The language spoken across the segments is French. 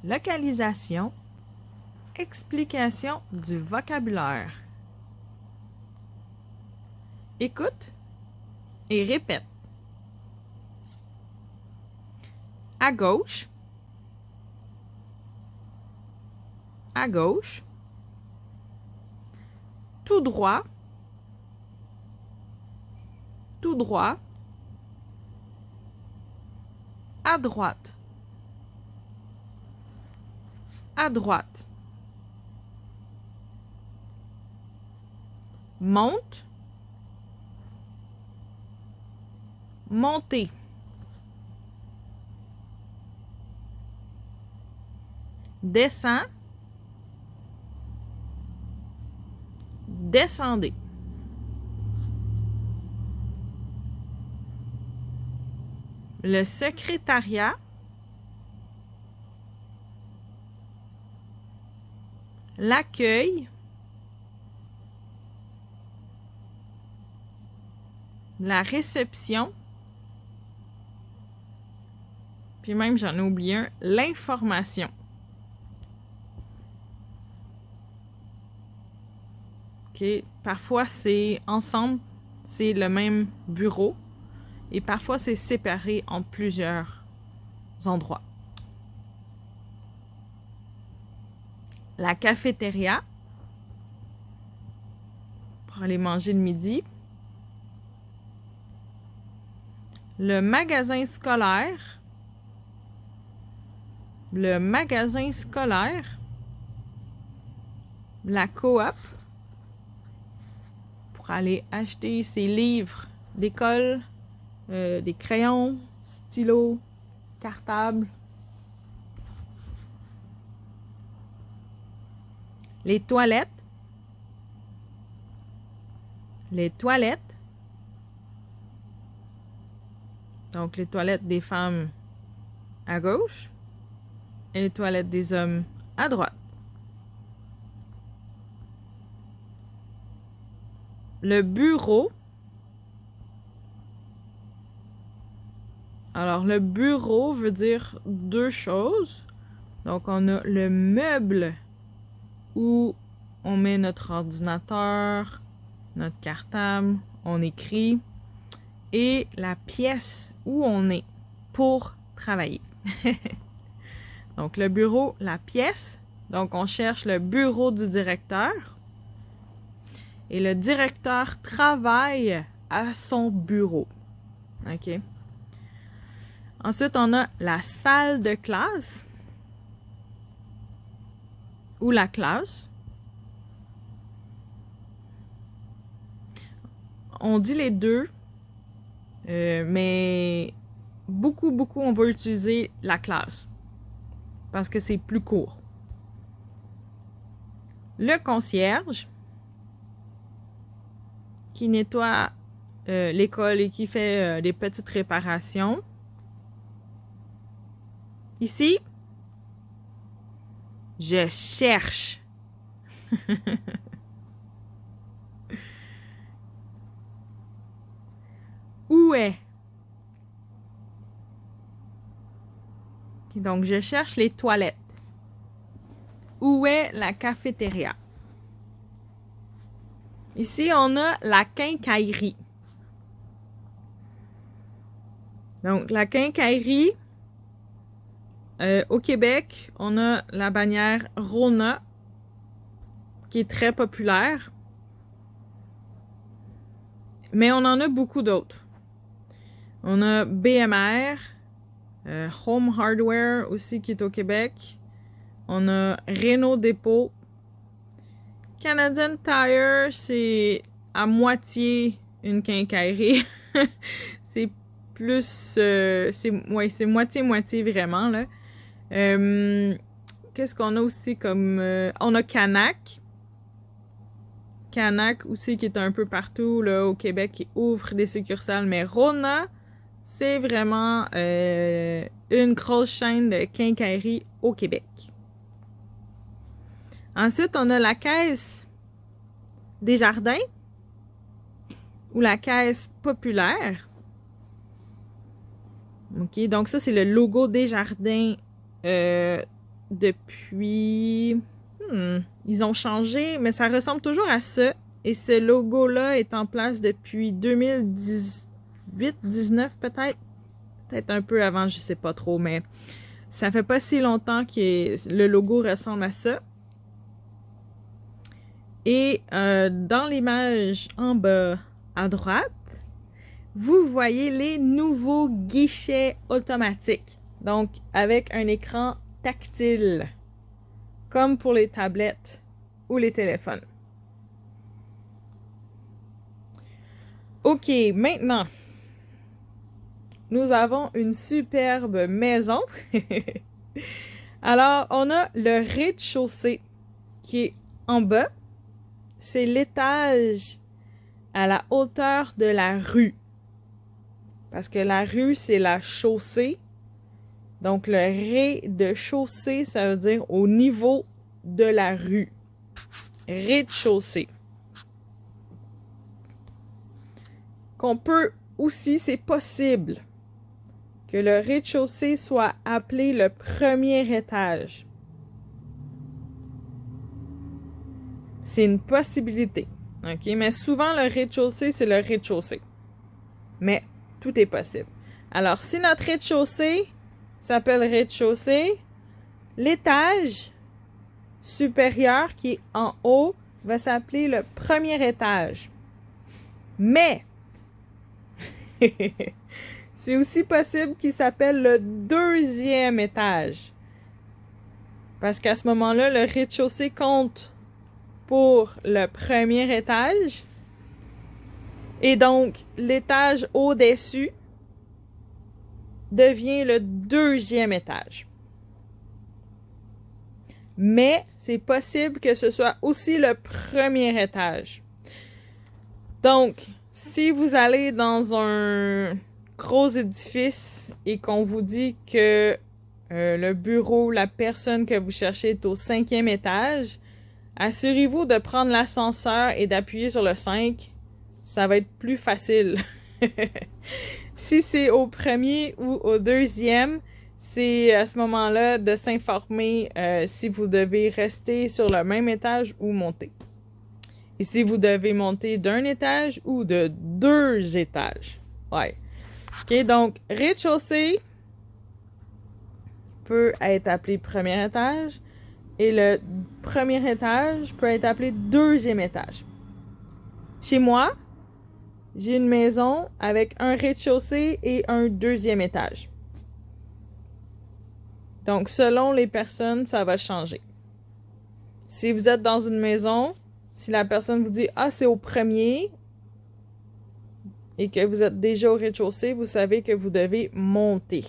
Localisation. Explication du vocabulaire. Écoute et répète. À gauche. À gauche. Tout droit. Tout droit. À droite. À droite. Monte. Monter. Descend. Descendez. Le secrétariat. L'accueil. La réception. Puis même, j'en ai oublié un, l'information. OK. Parfois, c'est ensemble, c'est le même bureau. Et parfois, c'est séparé en plusieurs endroits. La cafétéria. Pour aller manger le midi. Le magasin scolaire. Le magasin scolaire. La coop. Pour aller acheter ses livres d'école, des crayons, stylos, cartables. Les toilettes. Les toilettes. Donc, les toilettes des femmes à gauche et les toilettes des hommes à droite. Le bureau. Alors, le bureau veut dire deux choses. Donc, on a le meuble où on met notre ordinateur, notre cartable, on écrit, et la pièce où on est pour travailler. Donc, le bureau, la pièce. Donc, on cherche le bureau du directeur. Et le directeur travaille à son bureau. OK? Ensuite, on a la salle de classe ou la classe. On dit les deux, mais beaucoup, on va utiliser la classe parce que c'est plus court. Le concierge qui nettoie l'école et qui fait des petites réparations. Ici, je cherche. Où est? Donc, je cherche les toilettes. Où est la cafétéria? Ici, on a la quincaillerie. Donc, la quincaillerie, au Québec, on a la bannière Rona, qui est très populaire. Mais on en a beaucoup d'autres. On a BMR, Home Hardware aussi qui est au Québec. On a Renault Dépôt. Canadian Tire, c'est à moitié une quincaillerie. C'est plus... c'est moitié-moitié vraiment, là. Qu'est-ce qu'on a aussi comme... on a Canac. Canac aussi qui est un peu partout là, au Québec qui ouvre des succursales. Mais Rona, c'est vraiment une grosse chaîne de quincaillerie au Québec. Ensuite, on a la caisse des jardins ou la caisse populaire. OK, donc ça, c'est le logo des jardins depuis... ils ont changé, mais ça ressemble toujours à ça. Et ce logo-là est en place depuis 2018-19 peut-être. Peut-être un peu avant, je sais pas trop, mais ça fait pas si longtemps que le logo ressemble à ça. Et dans l'image en bas à droite, vous voyez les nouveaux guichets automatiques. Donc, avec un écran tactile, comme pour les tablettes ou les téléphones. OK, maintenant, nous avons une superbe maison. Alors, on a le rez-de-chaussée qui est en bas. C'est l'étage à la hauteur de la rue. Parce que la rue, c'est la chaussée. Donc, le rez-de-chaussée, ça veut dire au niveau de la rue. Rez-de-chaussée. Qu'on peut aussi, c'est possible que le rez-de-chaussée soit appelé le premier étage. C'est une possibilité. OK? Mais souvent, le rez-de-chaussée, c'est le rez-de-chaussée. Mais tout est possible. Alors, si notre rez-de-chaussée s'appelle rez-de-chaussée, l'étage supérieur qui est en haut va s'appeler le premier étage. Mais, c'est aussi possible qu'il s'appelle le deuxième étage. Parce qu'à ce moment-là, le rez-de-chaussée compte pour le premier étage. Et donc, l'étage au-dessus devient le deuxième étage. Mais c'est possible que ce soit aussi le premier étage. Donc, si vous allez dans un gros édifice et qu'on vous dit que le bureau, la personne que vous cherchez est au 5e étage, assurez-vous de prendre l'ascenseur et d'appuyer sur le 5. Ça va être plus facile. Si c'est au premier ou au deuxième, c'est à ce moment-là de s'informer si vous devez rester sur le même étage ou monter. Et si vous devez monter d'un étage ou de 2 étages. Ouais. OK, donc rez-de-chaussée peut être appelé premier étage et le premier étage peut être appelé deuxième étage. Chez moi, j'ai une maison avec un rez-de-chaussée et un deuxième étage. Donc, selon les personnes, ça va changer. Si vous êtes dans une maison, si la personne vous dit « Ah, c'est au premier » et que vous êtes déjà au rez-de-chaussée, vous savez que vous devez monter.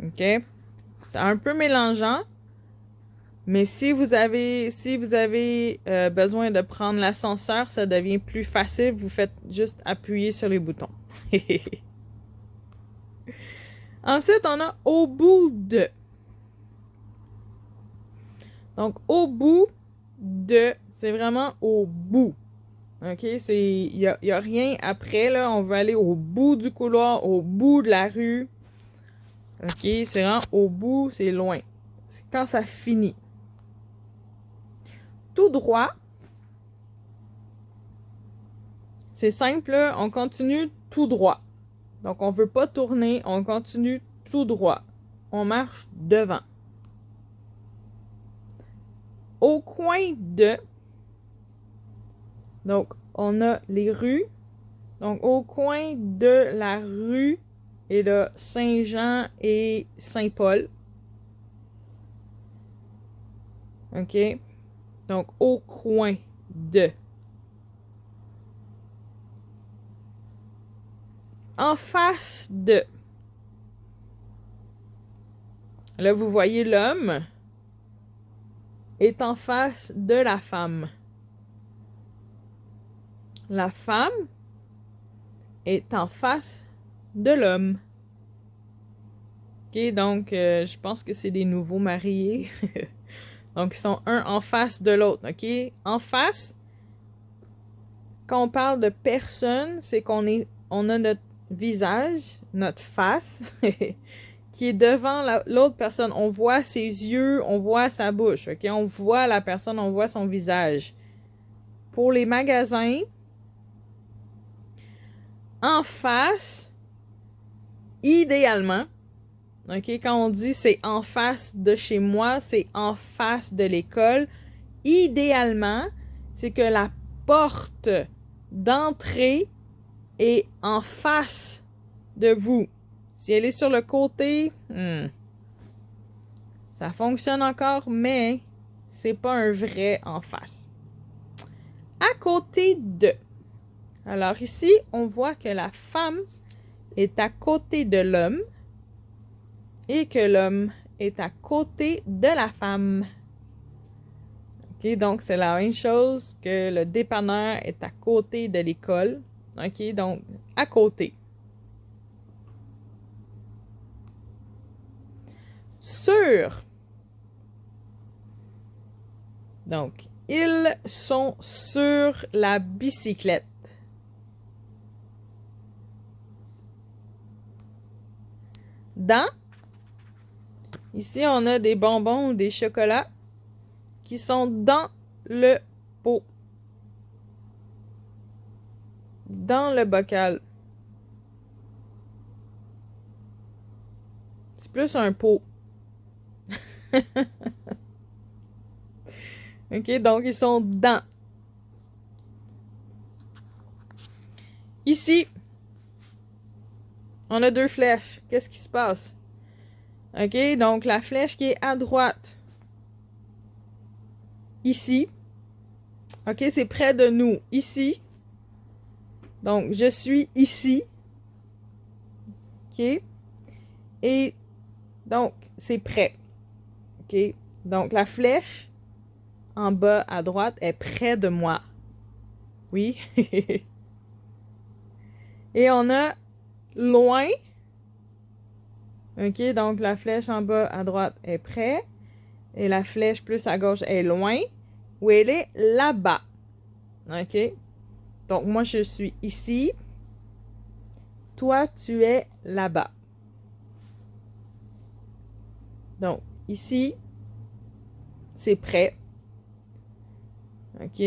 OK? C'est un peu mélangeant, mais si vous avez besoin de prendre l'ascenseur, ça devient plus facile. Vous faites juste appuyer sur les boutons. Ensuite, on a au bout de. Donc, au bout de, c'est vraiment au bout. OK? Il y a rien après, là. On veut aller au bout du couloir, au bout de la rue. OK? C'est vraiment au bout, c'est loin. C'est quand ça finit. Tout droit. C'est simple, là. On continue tout droit. Donc, on ne veut pas tourner, on continue tout droit. On marche devant. Au coin de, donc, on a les rues. Donc, au coin de la rue et de Saint-Jean et Saint-Paul. OK? Donc, au coin de. En face de. Là, vous voyez l'homme est en face de la femme. La femme est en face de l'homme. OK, donc je pense que c'est des nouveaux mariés. Donc, ils sont un en face de l'autre. OK? En face, quand on parle de personne, c'est on a notre visage, notre face, qui est devant l'autre personne. On voit ses yeux, on voit sa bouche, ok? On voit la personne, on voit son visage. Pour les magasins, en face, idéalement, ok? Quand on dit c'est en face de chez moi, c'est en face de l'école. Idéalement, c'est que la porte d'entrée est en face de vous. Si elle est sur le côté, ça fonctionne encore, mais c'est pas un vrai en face. À côté de. Alors ici, on voit que la femme est à côté de l'homme et que l'homme est à côté de la femme. Ok, donc c'est la même chose que le dépanneur est à côté de l'école. Ok, donc à côté. Sur. Donc, ils sont sur la bicyclette. Dans. Ici, on a des bonbons ou des chocolats qui sont dans le pot. Dans le bocal. C'est plus un pot. OK, donc ils sont dans. Ici, on a deux flèches. Qu'est-ce qui se passe? OK, donc la flèche qui est à droite. Ici. OK, c'est près de nous. Ici. Donc, je suis ici. OK. Et donc, c'est près. OK. Donc, la flèche en bas à droite est près de moi. Oui. Et on a loin. OK, donc la flèche en bas à droite est près. Et la flèche plus à gauche est loin. Où elle est là-bas. OK? Donc, moi, je suis ici. Toi, tu es là-bas. Donc, ici, c'est près. OK?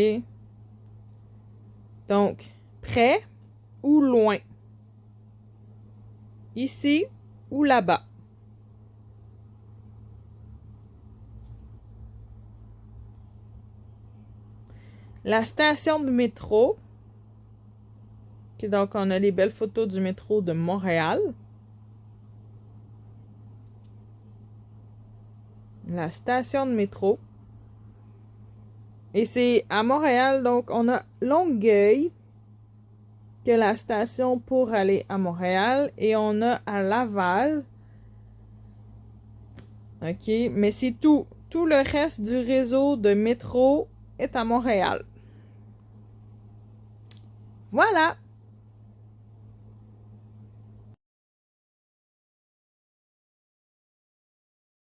Donc, près ou loin? Ici ou là-bas? La station de métro. Okay, donc, on a les belles photos du métro de Montréal. La station de métro. Et c'est à Montréal, donc on a Longueuil, qui est la station pour aller à Montréal. Et on a à Laval. OK, mais c'est tout. Tout le reste du réseau de métro est à Montréal. Voilà!